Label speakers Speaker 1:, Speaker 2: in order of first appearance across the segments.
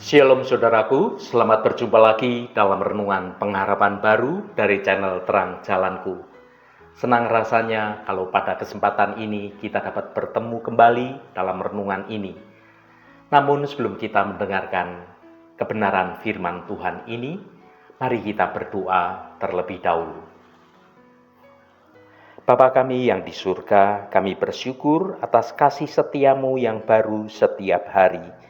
Speaker 1: Shalom saudaraku, selamat berjumpa lagi dalam renungan pengharapan baru dari channel Terang Jalanku. Senang rasanya kalau pada kesempatan ini kita dapat bertemu kembali dalam renungan ini. Namun sebelum kita mendengarkan kebenaran firman Tuhan ini, mari kita berdoa terlebih dahulu. Bapa kami yang di surga, kami bersyukur atas kasih setiamu yang baru setiap hari.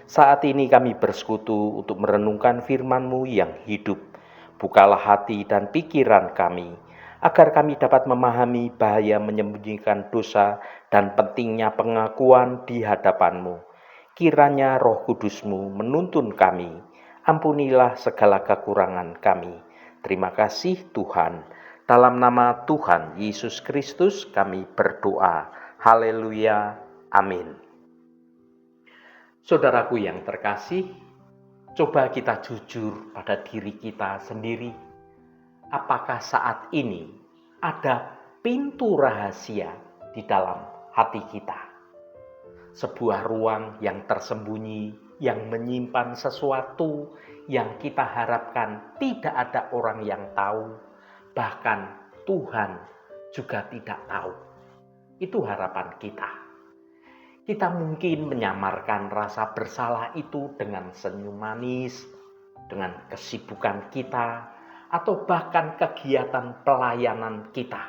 Speaker 1: Saat ini kami bersekutu untuk merenungkan firman-Mu yang hidup. Bukalah hati dan pikiran kami, agar kami dapat memahami bahaya menyembunyikan dosa dan pentingnya pengakuan di hadapan-Mu. Kiranya Roh Kudus-Mu menuntun kami. Ampunilah segala kekurangan kami. Terima kasih Tuhan. Dalam nama Tuhan Yesus Kristus kami berdoa. Haleluya. Amin. Saudaraku yang terkasih, coba kita jujur pada diri kita sendiri. Apakah saat ini ada pintu rahasia di dalam hati kita? Sebuah ruang yang tersembunyi, yang menyimpan sesuatu yang kita harapkan tidak ada orang yang tahu. Bahkan Tuhan juga tidak tahu. Itu harapan kita. Kita mungkin menyamarkan rasa bersalah itu dengan senyum manis, dengan kesibukan kita, atau bahkan kegiatan pelayanan kita.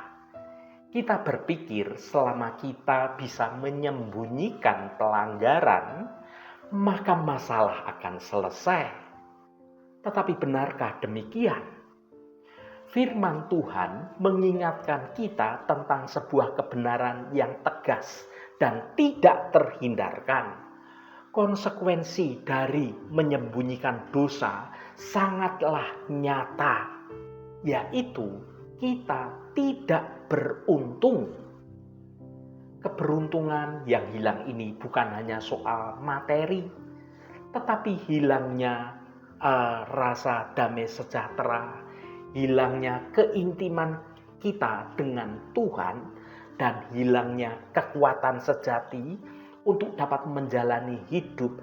Speaker 1: Kita berpikir selama kita bisa menyembunyikan pelanggaran, maka masalah akan selesai. Tetapi benarkah demikian? Firman Tuhan mengingatkan kita tentang sebuah kebenaran yang tegas dan tidak terhindarkan. Konsekuensi dari menyembunyikan dosa sangatlah nyata, yaitu kita tidak beruntung. Keberuntungan yang hilang ini bukan hanya soal materi, tetapi hilangnya rasa damai sejahtera, hilangnya keintiman kita dengan Tuhan, dan hilangnya kekuatan sejati untuk dapat menjalani hidup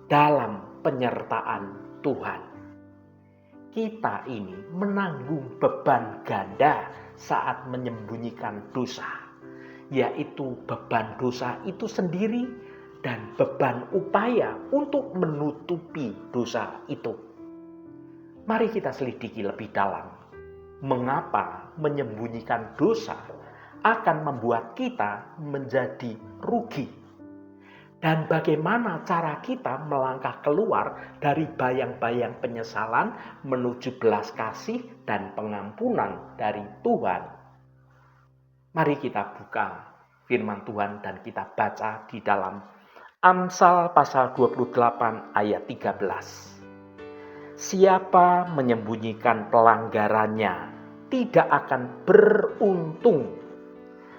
Speaker 1: dalam penyertaan Tuhan. Kita ini menanggung beban ganda saat menyembunyikan dosa, yaitu beban dosa itu sendiri dan beban upaya untuk menutupi dosa itu. Mari kita selidiki lebih dalam. Mengapa menyembunyikan dosa akan membuat kita menjadi rugi? Dan bagaimana cara kita melangkah keluar dari bayang-bayang penyesalan menuju belas kasih dan pengampunan dari Tuhan? Mari kita buka firman Tuhan dan kita baca di dalam Amsal pasal 28 ayat 13. Siapa menyembunyikan pelanggarannya tidak akan beruntung,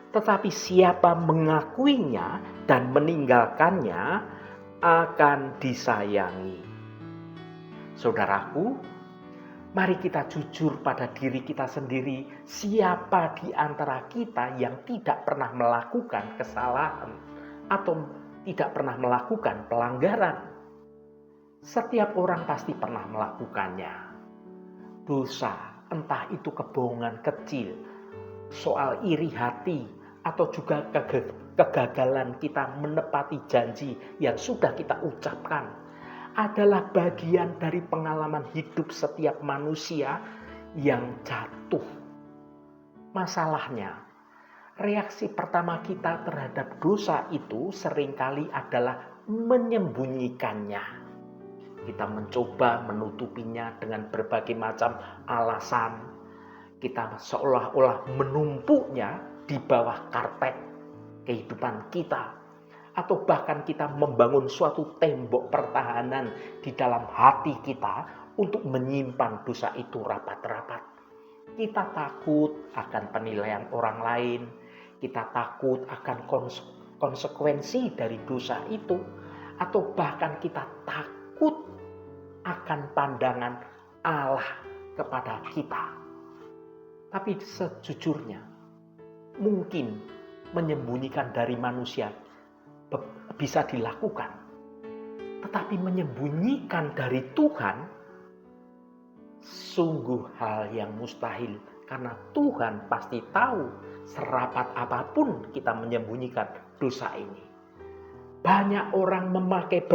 Speaker 1: tetapi siapa mengakuinya dan meninggalkannya akan disayangi. Saudaraku, mari kita jujur pada diri kita sendiri. Siapa di antara kita yang tidak pernah melakukan kesalahan atau tidak pernah melakukan pelanggaran? Setiap orang pasti pernah melakukannya. Dosa, entah itu kebohongan kecil, soal iri hati, atau juga kegagalan kita menepati janji yang sudah kita ucapkan, adalah bagian dari pengalaman hidup setiap manusia yang jatuh. Masalahnya, reaksi pertama kita terhadap dosa itu seringkali adalah menyembunyikannya. Kita mencoba menutupinya dengan berbagai macam alasan. Kita seolah-olah menumpuknya di bawah karpet kehidupan kita. Atau bahkan kita membangun suatu tembok pertahanan di dalam hati kita untuk menyimpan dosa itu rapat-rapat. Kita takut akan penilaian orang lain. Kita takut akan konsekuensi dari dosa itu. Atau bahkan kita takut akan pandangan Allah kepada kita. Tapi sejujurnya, mungkin menyembunyikan dari manusia bisa dilakukan. tetapi menyembunyikan dari Tuhan, sungguh hal yang mustahil. Karena Tuhan pasti tahu serapat apapun kita menyembunyikan dosa ini. Banyak orang memakai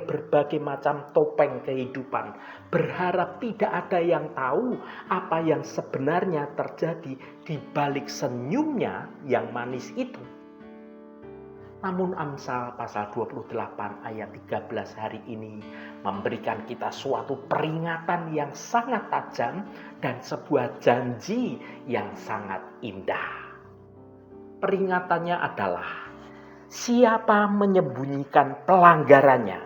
Speaker 1: berbagai macam topeng kehidupan, berharap tidak ada yang tahu apa yang sebenarnya terjadi di balik senyumnya yang manis itu. Namun Amsal pasal 28 ayat 13 hari ini memberikan kita suatu peringatan yang sangat tajam dan sebuah janji yang sangat indah. Peringatannya adalah, siapa menyembunyikan pelanggarannya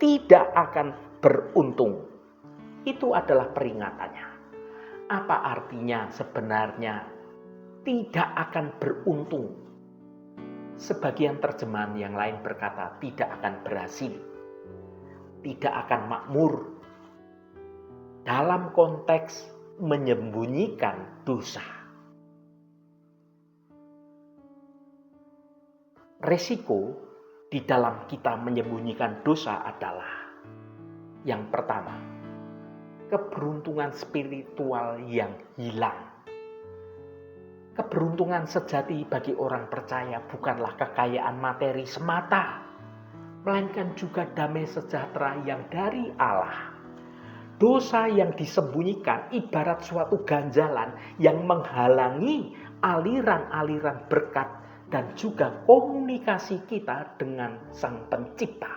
Speaker 1: tidak akan beruntung. Itu adalah peringatannya. Apa artinya sebenarnya tidak akan beruntung? Sebagian terjemahan yang lain berkata tidak akan berhasil, tidak akan makmur. Dalam konteks menyembunyikan dosa. Resiko di dalam kita menyembunyikan dosa adalah, yang pertama, keberuntungan spiritual yang hilang. Keberuntungan sejati bagi orang percaya bukanlah kekayaan materi semata, melainkan juga damai sejahtera yang dari Allah. Dosa yang disembunyikan ibarat suatu ganjalan yang menghalangi aliran-aliran berkat dan juga komunikasi kita dengan Sang Pencipta.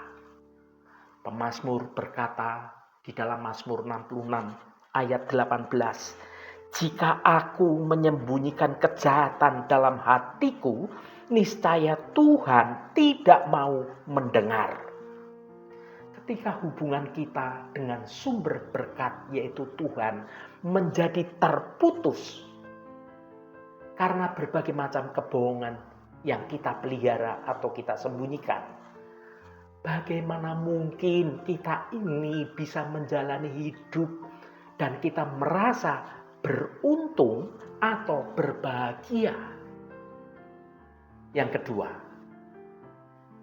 Speaker 1: Pemazmur berkata di dalam Mazmur 66 ayat 18, jika aku menyembunyikan kejahatan dalam hatiku, niscaya Tuhan tidak mau mendengar. Ketika hubungan kita dengan sumber berkat yaitu Tuhan menjadi terputus karena berbagai macam kebohongan yang kita pelihara atau kita sembunyikan, bagaimana mungkin kita ini bisa menjalani hidup dan kita merasa beruntung atau berbahagia? Yang kedua,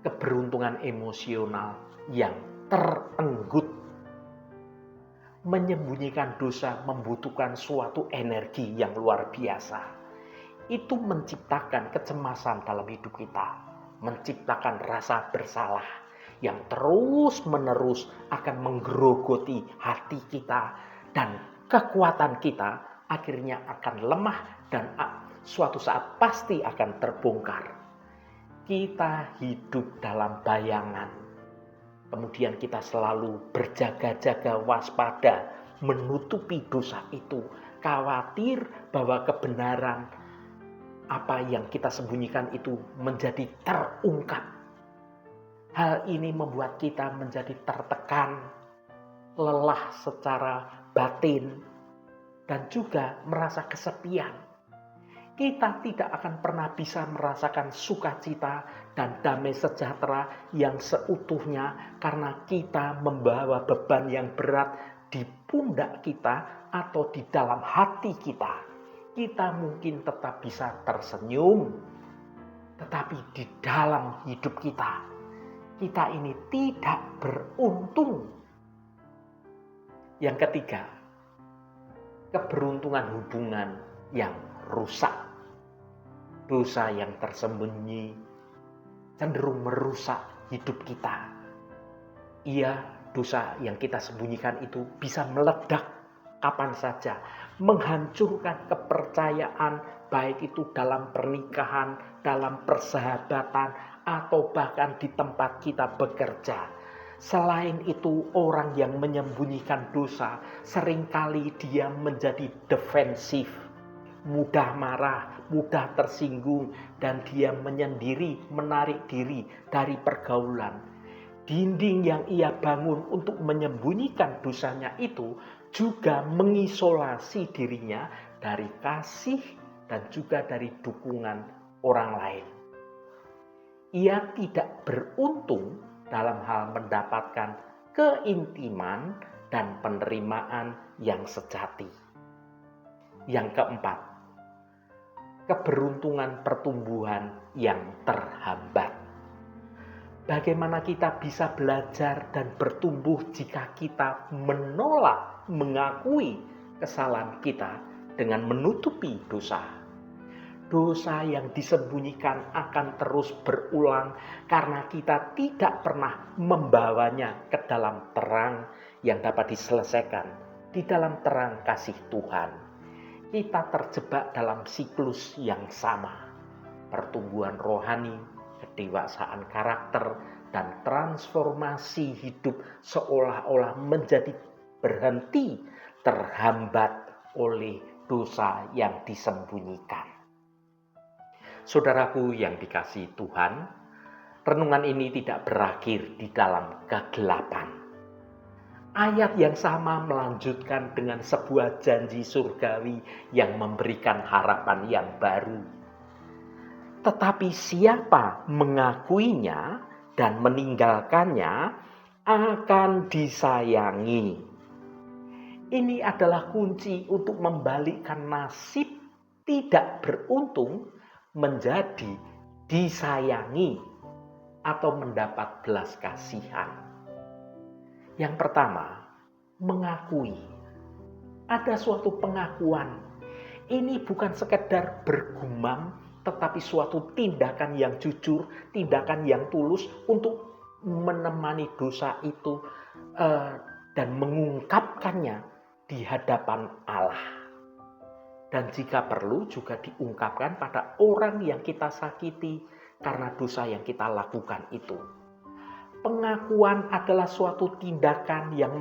Speaker 1: keberuntungan emosional yang terenggut. Menyembunyikan dosa membutuhkan suatu energi yang luar biasa. Itu menciptakan kecemasan dalam hidup kita, menciptakan rasa bersalah yang terus-menerus akan menggerogoti hati kita, dan kekuatan kita akhirnya akan lemah dan suatu saat pasti akan terbongkar. Kita hidup dalam bayangan. Kemudian kita selalu berjaga-jaga, waspada, menutupi dosa itu. Khawatir bahwa kebenaran apa yang kita sembunyikan itu menjadi terungkap. Hal ini membuat kita menjadi tertekan, lelah secara batin, dan juga merasa kesepian. Kita tidak akan pernah bisa merasakan sukacita dan damai sejahtera yang seutuhnya karena kita membawa beban yang berat di pundak kita atau di dalam hati kita. Kita mungkin tetap bisa tersenyum, tetapi di dalam hidup kita ini tidak beruntung. Yang ketiga, keberuntungan hubungan yang rusak. Dosa yang tersembunyi cenderung merusak hidup kita. Iya, dosa yang kita sembunyikan itu bisa meledak kapan saja, menghancurkan kepercayaan, baik itu dalam pernikahan, dalam persahabatan, atau bahkan di tempat kita bekerja. Selain itu, orang yang menyembunyikan dosa seringkali dia menjadi defensif, mudah marah, mudah tersinggung, dan dia menyendiri, menarik diri dari pergaulan. Dinding yang ia bangun untuk menyembunyikan dosanya itu juga mengisolasi dirinya dari kasih dan juga dari dukungan orang lain. Ia tidak beruntung dalam hal mendapatkan keintiman dan penerimaan yang sejati. Yang keempat, keberuntungan pertumbuhan yang terhambat. Bagaimana kita bisa belajar dan bertumbuh jika kita menolak mengakui kesalahan kita dengan menutupi dosa. Dosa yang disembunyikan akan terus berulang karena kita tidak pernah membawanya ke dalam terang yang dapat diselesaikan di dalam terang kasih Tuhan. Kita terjebak dalam siklus yang sama. Pertumbuhan rohani, kedewasaan karakter, dan transformasi hidup seolah-olah menjadi berhenti terhambat oleh dosa yang disembunyikan. Saudaraku yang dikasihi Tuhan, renungan ini tidak berakhir di dalam kegelapan. Ayat yang sama melanjutkan dengan sebuah janji surgawi yang memberikan harapan yang baru. Tetapi siapa mengakuinya dan meninggalkannya akan disayangi. Ini adalah kunci untuk membalikkan nasib tidak beruntung menjadi disayangi atau mendapat belas kasihan. Yang pertama, mengakui. Ada suatu pengakuan. Ini bukan sekedar bergumam, tetapi suatu tindakan yang jujur, tindakan yang tulus untuk menemani dosa itu dan mengungkapkannya di hadapan Allah. Dan jika perlu juga diungkapkan pada orang yang kita sakiti karena dosa yang kita lakukan itu. Pengakuan adalah suatu tindakan yang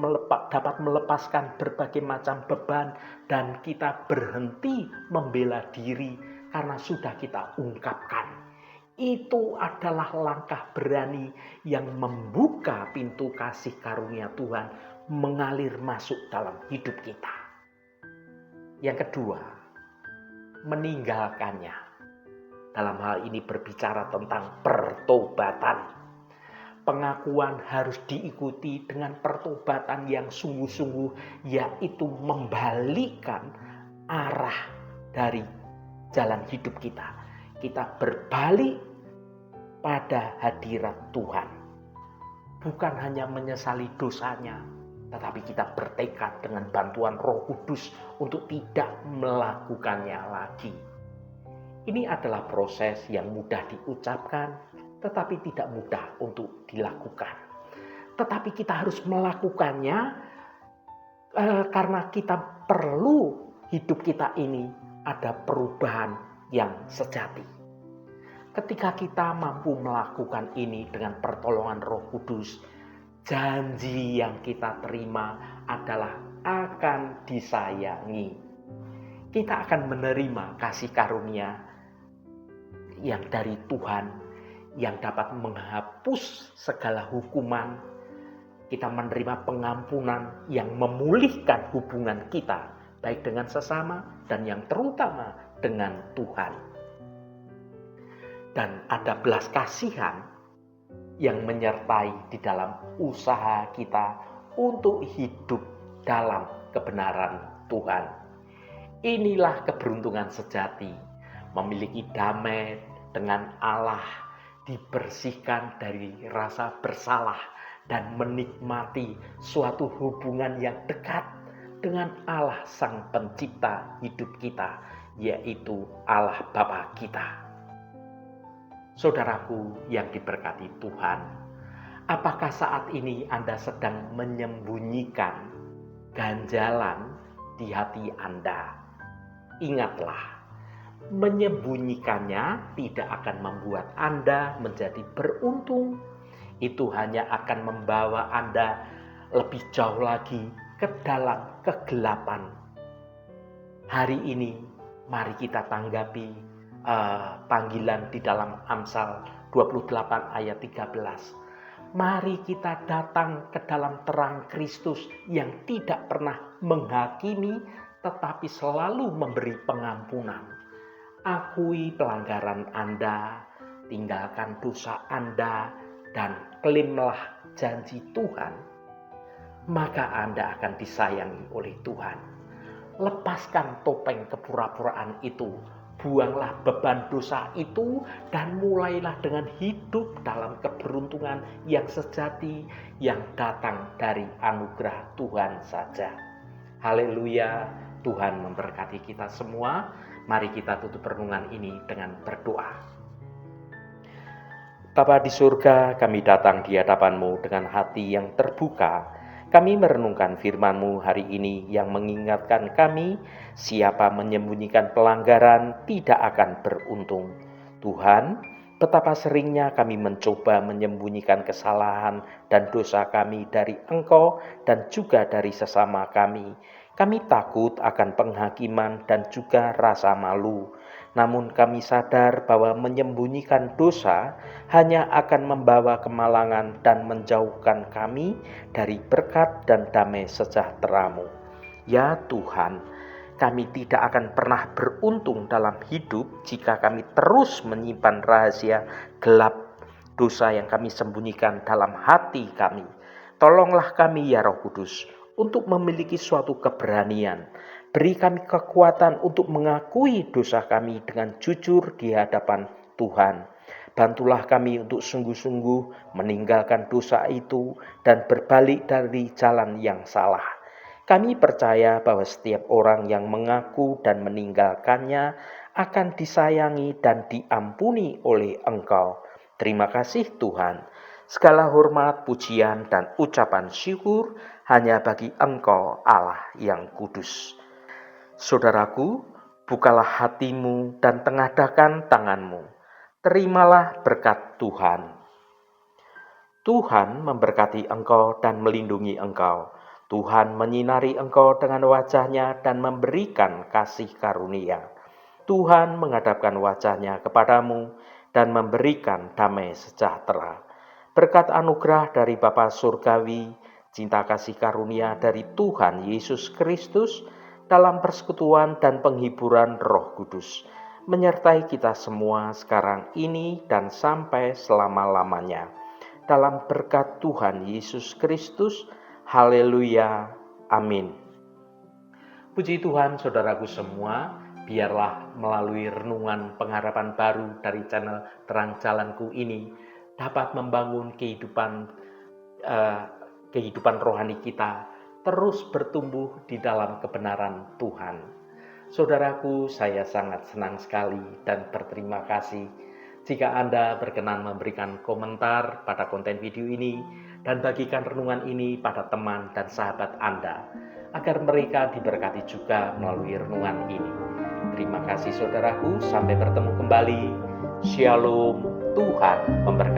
Speaker 1: dapat melepaskan berbagai macam beban dan kita berhenti membela diri karena sudah kita ungkapkan. Itu adalah langkah berani yang membuka pintu kasih karunia Tuhan mengalir masuk dalam hidup kita. Yang kedua, meninggalkannya. Dalam hal ini berbicara tentang pertobatan. Pengakuan harus diikuti dengan pertobatan yang sungguh-sungguh, yaitu membalikkan arah dari jalan hidup kita. Kita berbalik pada hadirat Tuhan. Bukan hanya menyesali dosanya, tetapi kita bertekad dengan bantuan Roh Kudus untuk tidak melakukannya lagi. Ini adalah proses yang mudah diucapkan, tetapi tidak mudah untuk dilakukan. Tetapi kita harus melakukannya karena kita perlu hidup kita ini ada perubahan yang sejati. Ketika kita mampu melakukan ini dengan pertolongan Roh Kudus, janji yang kita terima adalah akan disayangi. Kita akan menerima kasih karunia yang dari Tuhan yang dapat menghapus segala hukuman. Kita menerima pengampunan yang memulihkan hubungan kita, baik dengan sesama dan yang terutama dengan Tuhan. Dan ada belas kasihan yang menyertai di dalam usaha kita untuk hidup dalam kebenaran Tuhan. Inilah keberuntungan sejati, memiliki damai dengan Allah, dibersihkan dari rasa bersalah dan menikmati suatu hubungan yang dekat dengan Allah Sang Pencipta hidup kita, yaitu Allah Bapa kita. Saudaraku yang diberkati Tuhan, apakah saat ini Anda sedang menyembunyikan ganjalan di hati Anda? Ingatlah, menyembunyikannya tidak akan membuat Anda menjadi beruntung. Itu hanya akan membawa Anda lebih jauh lagi ke dalam kegelapan. Hari ini mari kita tanggapi panggilan di dalam Amsal 28 ayat 13. Mari kita datang ke dalam terang Kristus yang tidak pernah menghakimi tetapi selalu memberi pengampunan. Akui pelanggaran Anda, tinggalkan dosa Anda, dan klaimlah janji Tuhan. Maka Anda akan disayangi oleh Tuhan. Lepaskan topeng kepura-puraan itu. buanglah beban dosa itu dan mulailah dengan hidup dalam keberuntungan yang sejati yang datang dari anugerah Tuhan saja. Haleluya, Tuhan memberkati kita semua. Mari kita tutup renungan ini dengan berdoa. Bapa di surga, kami datang di hadapan-Mu dengan hati yang terbuka. Kami merenungkan firman-Mu hari ini yang mengingatkan kami, siapa menyembunyikan pelanggaran tidak akan beruntung. Tuhan, betapa seringnya kami mencoba menyembunyikan kesalahan dan dosa kami dari Engkau dan juga dari sesama kami. Kami takut akan penghakiman dan juga rasa malu. Namun kami sadar bahwa menyembunyikan dosa hanya akan membawa kemalangan dan menjauhkan kami dari berkat dan damai sejahtera-Mu. Ya Tuhan, kami tidak akan pernah beruntung dalam hidup jika kami terus menyimpan rahasia gelap dosa yang kami sembunyikan dalam hati kami. Tolonglah kami ya Roh Kudus untuk memiliki suatu keberanian. Beri kami kekuatan untuk mengakui dosa kami dengan jujur di hadapan Tuhan. Bantulah kami untuk sungguh-sungguh meninggalkan dosa itu dan berbalik dari jalan yang salah. Kami percaya bahwa setiap orang yang mengaku dan meninggalkannya akan disayangi dan diampuni oleh Engkau. Terima kasih Tuhan. Segala hormat, pujian, dan ucapan syukur hanya bagi Engkau Allah yang kudus. Saudaraku, bukalah hatimu dan tengadahkan tanganmu. Terimalah berkat Tuhan. Tuhan memberkati engkau dan melindungi engkau. Tuhan menyinari engkau dengan wajah-Nya dan memberikan kasih karunia. Tuhan menghadapkan wajah-Nya kepadamu dan memberikan damai sejahtera. Berkat anugerah dari Bapa Surgawi, cinta kasih karunia dari Tuhan Yesus Kristus, dalam persekutuan dan penghiburan Roh Kudus, menyertai kita semua sekarang ini dan sampai selama-lamanya. Dalam berkat Tuhan Yesus Kristus, haleluya, amin. Puji Tuhan saudaraku semua, biarlah melalui renungan pengharapan baru dari channel Terang Jalanku ini dapat membangun kehidupan rohani kita terus bertumbuh di dalam kebenaran Tuhan. Saudaraku, saya sangat senang sekali dan berterima kasih jika Anda berkenan memberikan komentar pada konten video ini dan bagikan renungan ini pada teman dan sahabat Anda, agar mereka diberkati juga melalui renungan ini. Terima kasih saudaraku, sampai bertemu kembali. Shalom, Tuhan memberkati.